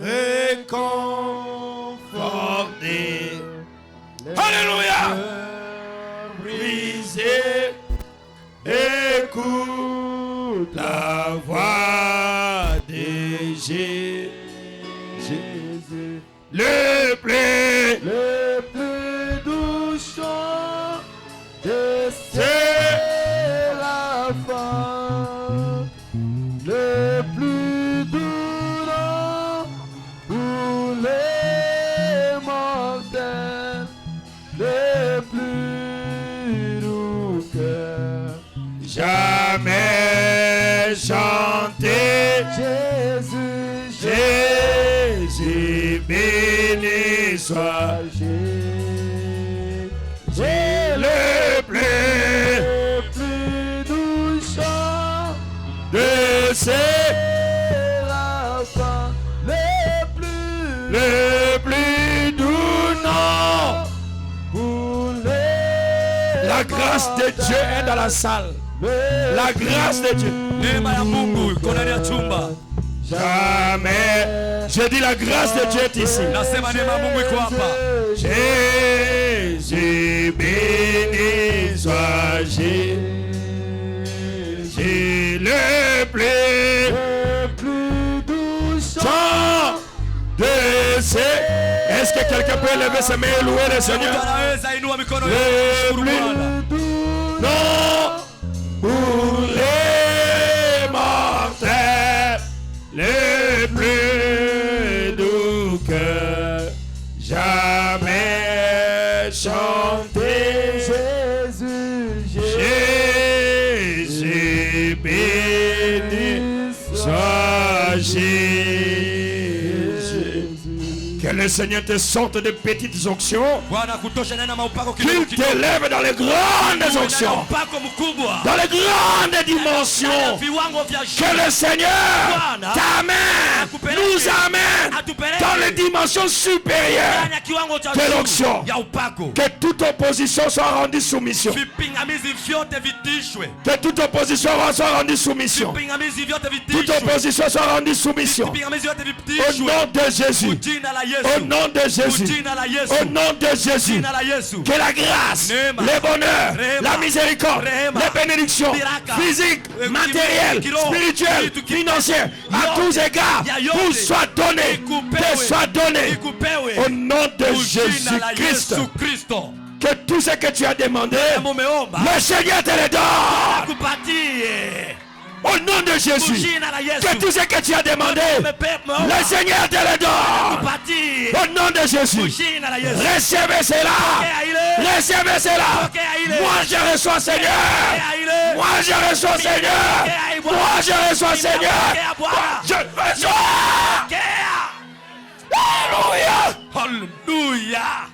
réconforter. Alléluia. Brisé, écoute la voix de Jésus. Le plus doux chant de séraphins, le plus doux nom pour les mortels, le plus doux cœur jamais chanté. Jésus, Jésus, béni soit Jésus, le plus doux chant de séraphins, le plus doux nom pour les. La grâce de Dieu est dans la salle. La grâce de Dieu. Jamais. Je dis la grâce de Dieu est ici. Jésus, béni soit Jésus, le plus doux chant de ces. Est-ce que quelqu'un peut lever ses mains et louer le Seigneur? Le plus doux nom pour les mortels, le plus doux que jamais chanté. Jésus, béni soit Jésus. Que le Seigneur te sorte de petites onctions, qu'il t'élève dans les grandes onctions, dans les grandes dimensions. Que le Seigneur t'amène, nous amène dans les dimensions supérieures de l'onction. Que toute opposition soit rendue soumission. Que toute opposition soit rendue soumission. Toute opposition soit rendue soumission. Au nom de Jésus. Au nom de Jésus. Au nom de Jésus. Que la grâce, le bonheur, la miséricorde, les bénédictions physiques, matérielles, spirituelles, financières, à tous égards, vous soient données. Te soient données. Au nom de Jésus-Christ. Que tout ce que tu as demandé, le Seigneur te le donne. Au nom de Jésus, que tout ce que tu as demandé, le Seigneur te le donne. Au nom de Jésus, recevez cela. Recevez cela. Moi je reçois Seigneur. Moi je reçois Seigneur. Moi je reçois Seigneur. Je reçois. Alléluia. Alléluia.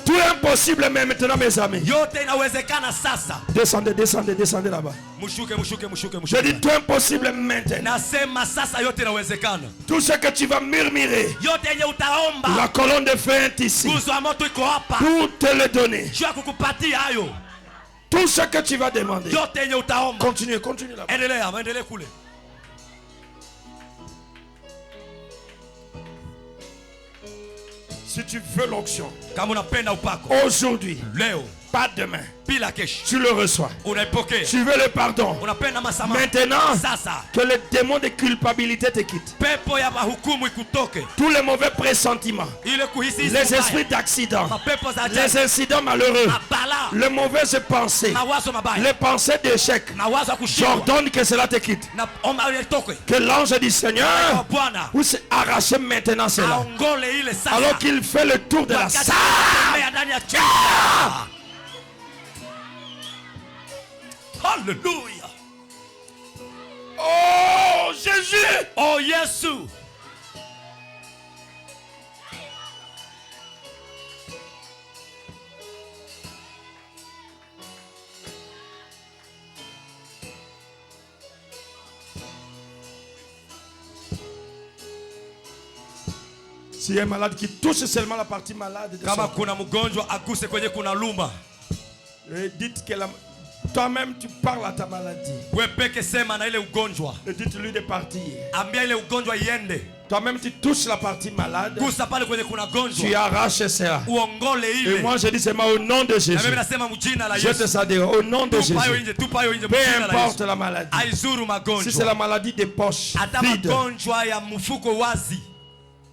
Tout est impossible mais maintenant mes amis. Descendez, descendez, descendez là-bas. Je dis tout est impossible maintenant. Tout ce que tu vas murmurer, la colonne de feu est ici pour te le donner. Tout ce que tu vas demander. Continue, continue là-bas. Si tu veux l'onction, aujourd'hui, pas demain, tu le reçois. Tu veux le pardon. Maintenant, que le démon de culpabilité te quitte. Tous les mauvais pressentiments, les esprits d'accident, les incidents malheureux, les mauvaises pensées, les pensées d'échec, j'ordonne que cela te quitte. Que l'ange du Seigneur puisse arracher maintenant cela. Alors qu'il fait le tour de la salle. Alléluia. Oh Jésus. Oh Jésus. S'il y a un malade qui touche seulement la partie malade de Kama son kuna mgonjwa aguse kwenye kuna lumba. dites que toi-même tu parles à ta maladie. Wewe peke sema na ile ugonjwa. Et dites-lui de partir. Ambia ile ugonjwa iende. Toi-même tu touches la partie malade. Gusa pale kwenye kuna gonjwa. Tu arraches cela. Uongole ile. Et moi je dis seulement au nom de Jésus. Na mimi nasema mjina la Yesu. Jette ça dehors au nom de Jésus. Tupayo nje Peu mjina la importe Yesu. la maladie. Aizuru magonjwa. Si c'est la maladie des poches Ata vides. magonjwa ya mfuko wazi.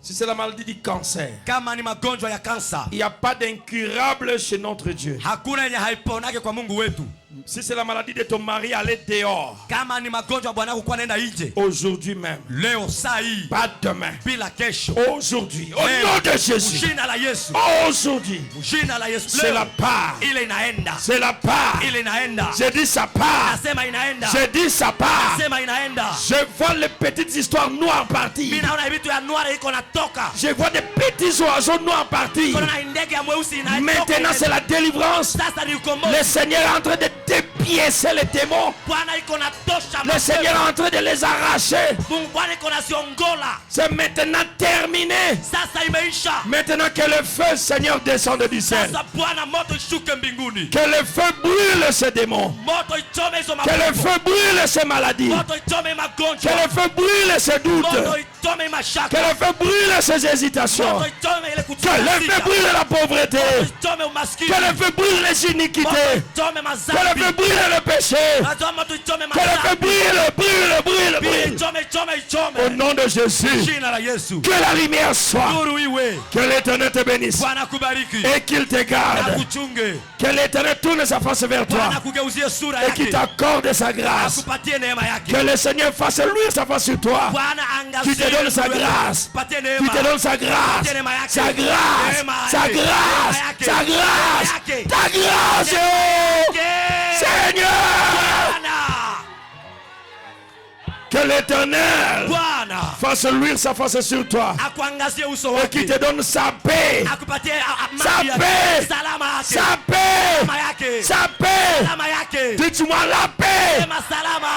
Si c'est la maladie du cancer. Kama ni magonjwa ya kansa. Il n'y a pas d'incurable chez notre Dieu. Hakuna yenye haiponake kwa Mungu wetu. Si c'est la maladie de ton mari, allez dehors. Kama ni magonjwa bwana yako kwa nenda nje. Aujourd'hui même. Leo saa hii. Pas demain. Bila kesho. Aujourd'hui. Au nom de Jésus. Mjina la Yesu. Aujourd'hui. Mjina la Yesu. C'est la part. Ile inaenda. C'est la part. Ile inaenda. J'ai dit sa part. Nasema inaenda. J'ai dit sa part. Nasema inaenda. Je vois les petites histoires noires partir. Mimi naona vitu ya noir iko natoka. Je vois des petits oiseaux noirs partir. Kuna ndege ya mweusi inatoka. Maintenant c'est la délivrance. Sasa ni ukombozi. Le Seigneur est en train de dépiécer les démons. Bwana iko natosha. Le Seigneur est en train de les arracher. Mungu Bwana iko nasiongola. C'est maintenant terminé. Sasa imeisha. Maintenant que le feu, Seigneur, descende du ciel. Sasa Bwana moto ishuke mbinguni. Que le feu brûle ces démons. Moto ichome hizo Que le feu brûle ces maladies. Moto ichome magonjwa. Que le feu brûle ces doutes. Moto ichome mashaka. Que le feu brûle ces hésitations. Moto ichome ile Que le feu brûle la pauvreté. Moto ichome umaskini. Que le feu brûle les iniquités. Moto ichome mazambi. Que le feu brûle le péché. Moto ichome Que le feu brûle. Ichome. Au nom de Jésus. Jina la Yesu. Que la lumière soit. Nuru iwe. Que l'Éternel te bénisse. Bwana kubariki. Et qu'il te garde. Akuchunge. Que l'Éternel tourne sa face vers toi. Bwana kugeuzie sura Et yake. qu'il t'accorde sa grâce. Akupatie neema yake. Que le Seigneur fasse luire sa face sur toi. Bwana angazie. Qui te donne sa grâce. Patie Qui neema. te donne sa grâce. Patie neema yake. Sa grâce. Neema Sa yake. grâce. Neema yake. Sa grâce. Neema yake. Ta grâce. Oh, Seigneur. Bwana. Que l'Éternel Bwana fasse luire sa face sur toi. akuangazie uso Et wake. qui te donne sa paix. Akupatie Sa amani yake. paix. Salama yake. Sa paix. Salama yake. Sa paix. Salama yake. Dites-moi la paix. Sema salama.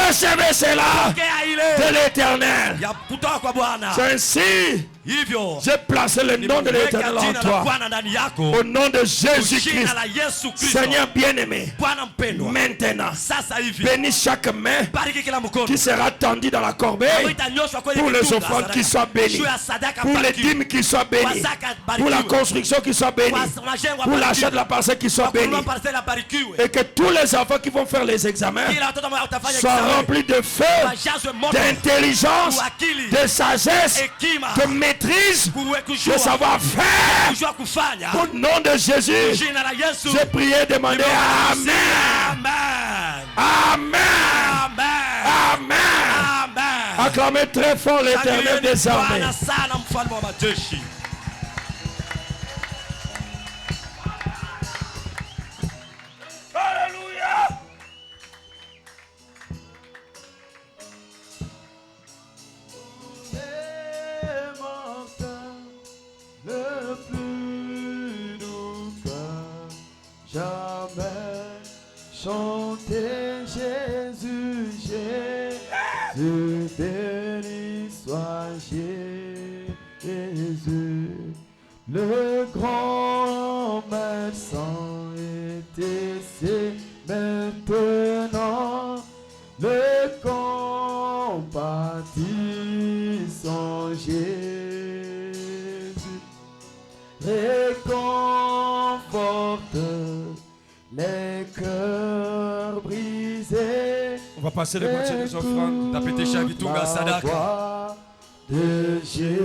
Recevez cela Pokea ile de l'Éternel. ya kutoka kwa Bwana. C'est ainsi. Hivyo J'ai placé le nom de l'Éternel en jina la toi. Bwana ndani yako. Au nom de Jésus-Christ. Jina la Yesu Kristo. Seigneur bien-aimé. Bwana mpendwa. Maintenant, Sasa hivi bénis chaque main bariki kila mkono. qui sera tendue dans la corbeille. Itanyoshwa kwenye Pour les kitunga offrandes sadaka. qui soient bénies. Juu ya sadaka Pour les barikiwe. dîmes qui soient bénies. Kwa zaka Pour la barikiwe. construction qui soit bénie. Kwa majengo Pour l'achat barikiwe. de la parcelle qui soit Kwa kununua bénie. parcela barikiwe. Et que tous les enfants qui vont faire les examens Kila watoto ambao watafanya soient examen. remplis de feu, Wajazwe moto. d'intelligence, Uakili. de sagesse, Hekima. de maîtrise, Kuwe de kujua. savoir-faire. Kujua kufanya. Au nom de Jésus, Jina la Yesu. j'ai prié, demandé Amen. Amen. Amen. Amen. Amen. Amen. Acclamez très fort l'Éternel des armées. Bwana sana mfalme wa majeshi. Alléluia. Le plus doux cœur, jamais chanter Jésus, Jésus, béni soit Jésus, le grand médecin est ici maintenant, le compatissant Jésus, réconforte les cœurs brisés. On va passer les moitiés des offrandes. Tapitisha vitunga sadaka. Voix de Jésus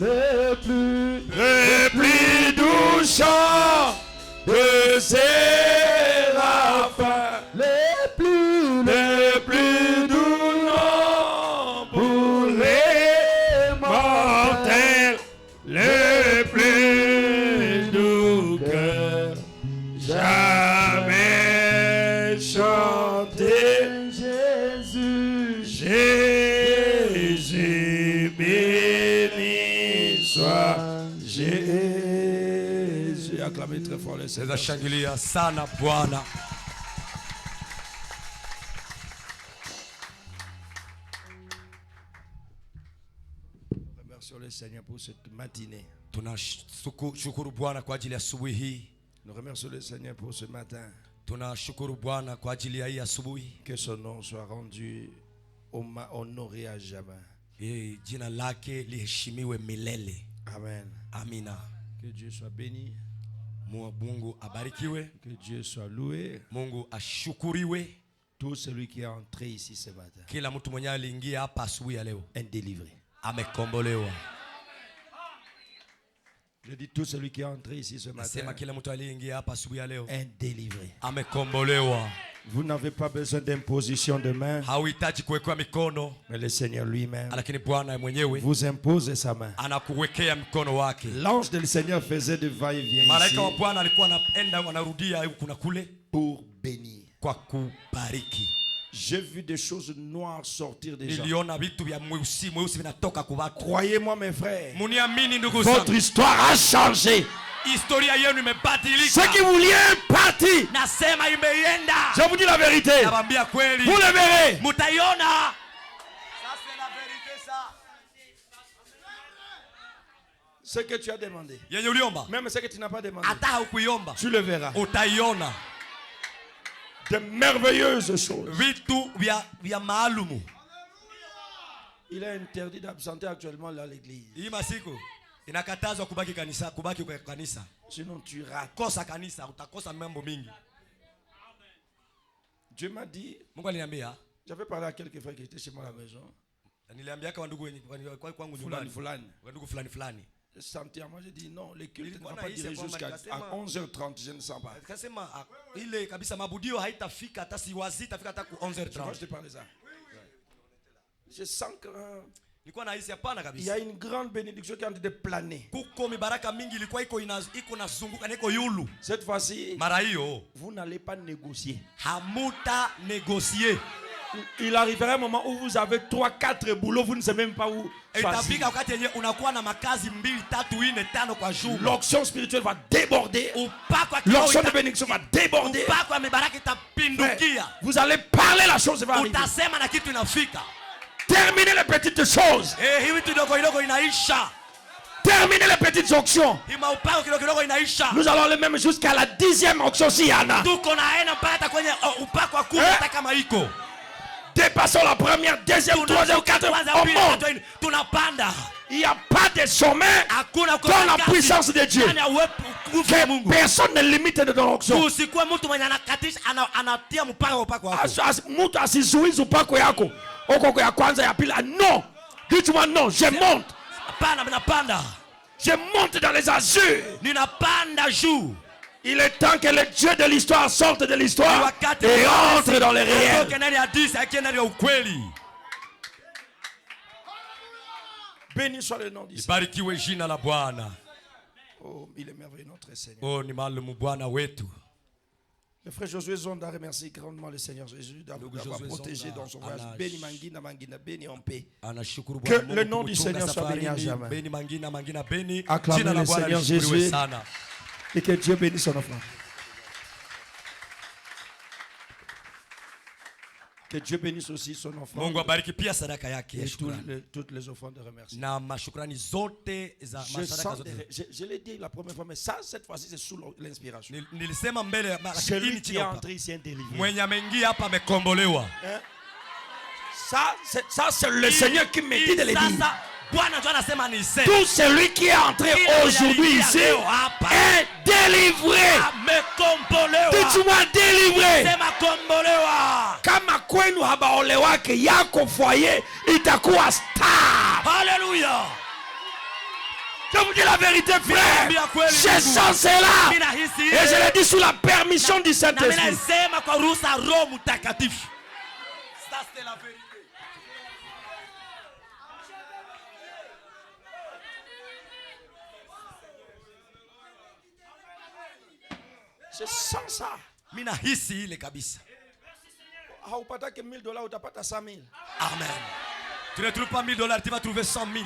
le plus doux chant de Séraphin, le plus doux nom pour les mortels, le plus doux cœur jamais chanté. Jésus, Jésus, béni soit Jésus. Acclamez très fort le Seigneur. Shangilia sana Bwana. remercions le Seigneur pour cette matinée. Tunashukuru Bwana kwa ajili ya asubuhi hii. Nous remercions le Seigneur pour ce matin. Tunashukuru Bwana kwa ajili ya hii asubuhi. Que son nom soit rendu honoré à jamais. Jina lake liheshimiwe milele. Amen. Amina. Que Dieu soit béni. Mungu abarikiwe. Que Dieu soit loué. Mungu ashukuriwe. Tout celui qui est entré ici ce matin. Kila mtu mwenye aliingia hapa asubuhi ya leo est délivré. Amekombolewa. Je dis tout celui qui est entré ici ce matin. Sema kila mtu aliingia hapa asubuhi ya leo est délivré. Amekombolewa. Vous n'avez pas besoin d'imposition de main. Hauhitaji kuwekwa mikono. Mais le Seigneur lui-même Lakini Bwana mwenyewe vous impose sa main. Anakuwekea mkono wake. L'ange du Seigneur faisait de va-et-vient ici. Malaika wa Bwana alikuwa anaenda anarudia huku na kule pour bénir. Kwa kubariki. J'ai vu des choses noires sortir des gens. Croyez-moi mes frères. Votre histoire a changé. Ce qui vous vient est parti. Je vous dis la vérité. Vous le verrez. Ça c'est la vérité ça. Ce que tu as demandé. Même ce que tu n'as pas demandé. Tu le verras. De merveilleuses choses. Il est interdit d'absenter actuellement là à l'église. Sinon tu rates. Dieu m'a dit. J'avais parlé à quelques frères qui étaient chez moi à la maison. Je sentais, moi j'ai dit non, les cultes ne vont pas durer jusqu'à 11h30, je ne sens pas. Je te parle de ça. Je sens que il y a une grande bénédiction qui est en train de planer. Cette fois-ci, vous n'allez pas négocier. Il arrivera un moment où vous avez 3-4 boulots, vous ne savez même pas où choisir. L'onction spirituelle va déborder. L'onction de bénédiction va déborder. Vous allez parler, la chose va arriver. Terminez les petites choses. Terminez les petites onctions. Nous allons aller même jusqu'à la 10e onction si y en a. Dépassons la première, deuxième, troisième, quatrième. On monte. Il n'y a pas de sommet dans la puissance de Dieu. Que personne ne limite de ton onction. Non. Dites-moi non, je monte. Je monte dans les azurs. Il est temps que le Dieu de l'histoire sorte de l'histoire et entre dans les réels. Béni soit le nom du Seigneur. Oh, il est merveilleux notre Seigneur. Le frère Josué Zonda remercie grandement le Seigneur Jésus d'avoir protégé dans son voyage. Béni Mangina, Mangina, béni en paix. Que le nom du Seigneur soit béni à jamais. Acclamez le Seigneur Jésus. Et que Dieu bénisse son enfant. Que Dieu bénisse aussi son enfant. Et toutes les offrandes de remerciement. Je l'ai dit la première fois, mais ça, cette fois-ci, c'est sous l'inspiration. Celui qui est entré ici est délivré. Ça, c'est le Seigneur qui me dit de le dire. Tout celui qui est entré aujourd'hui ici est délivré. Dites-moi délivré. Kama kwenu habaolewake yako foyer itakuwa star. Alléluia. Je vous dis la vérité, frère. Je sens cela. Et je le dis sous la permission du Saint-Esprit. Ça, c'est la vérité. Je sens ça. Mina hisi ile kabisa. Haupataki $1000 utapata 100,000. Amen. Tu ne trouves pas $1000, tu vas trouver 100,000.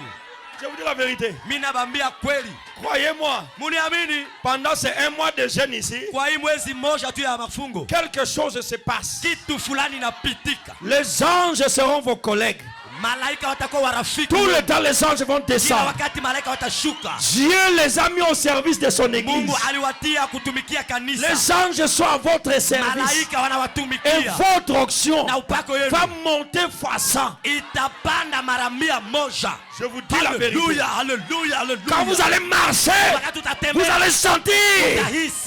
Je vous dis la vérité. Mina bambia kweli. Croyez-moi. Muniamini. Pendant ces 1 mois de jeûne ici, kwa hii mwezi moja tu ya mafungo, quelque chose se passe. Kitu fulani inapitika. Les anges seront vos collègues. Tout le temps les anges vont descendre. Dieu les a mis au service de son église. Les anges sont à votre service. Et votre onction va monter fois 100. Je vous dis la vérité. Quand vous allez marcher, vous allez sentir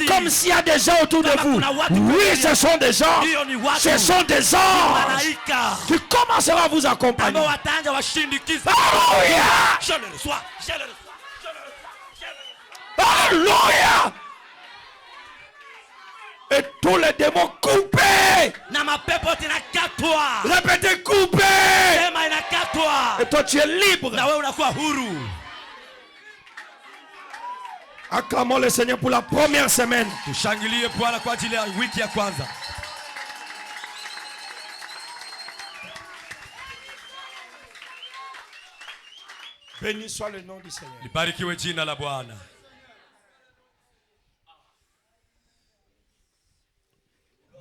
comme s'il y a des gens autour de vous. Oui, ce sont des gens. Ce sont des anges qui commenceront à vous accompagner. Alléluia. Alléluia. Et tous les démons coupés. Répétez, coupés. Et toi tu es libre. Acclamons le Seigneur pour la première semaine. Béni soit le nom du Seigneur.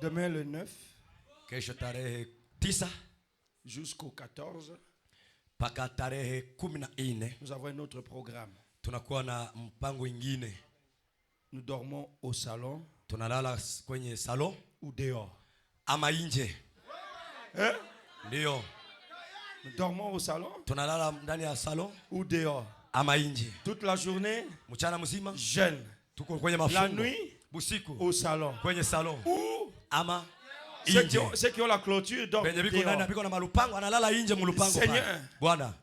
Demain le 9 jusqu'au 14, nous avons un autre programme. Nous dormons au salon ou dehors. Hein? Nous dormons au salon ou dehors. Toute la journée, jeûne. La nuit, au salon. Ou ceux qui ont la clôture dorment dehors. Seigneur,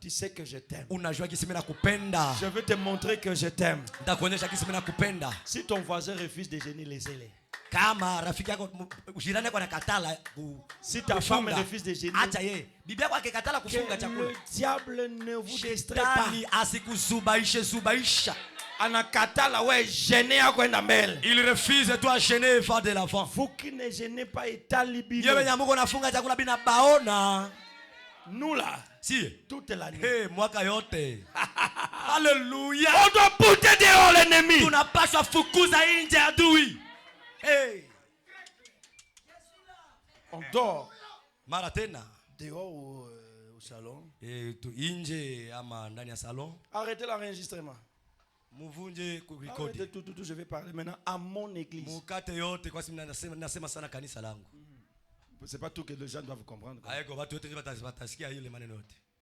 tu sais que je t'aime. Je veux te montrer que je t'aime. Si ton voisin refuse de jeûner, laissez-les. Si ta femme refuse de jeûner, que le diable ne vous distrait pas. Anakatala ouais gêné à quoi n'amel. Il refuse de toi gêner va de l'avant. Vous qui ne gênez pas état libidé. Nous là, si toute la nuit. Hey, mwaka yote. Alléluia. On doit bouter dehors l'ennemi. Tunapaswa fukuza nje adui. Hey. On dort. Mara tena. Dehors au salon. Et tu inje ama ndani ya salon. Arrêtez l'enregistrement. Arrêtez tout, je vais parler maintenant à mon église. C'est pas tout que les gens doivent comprendre.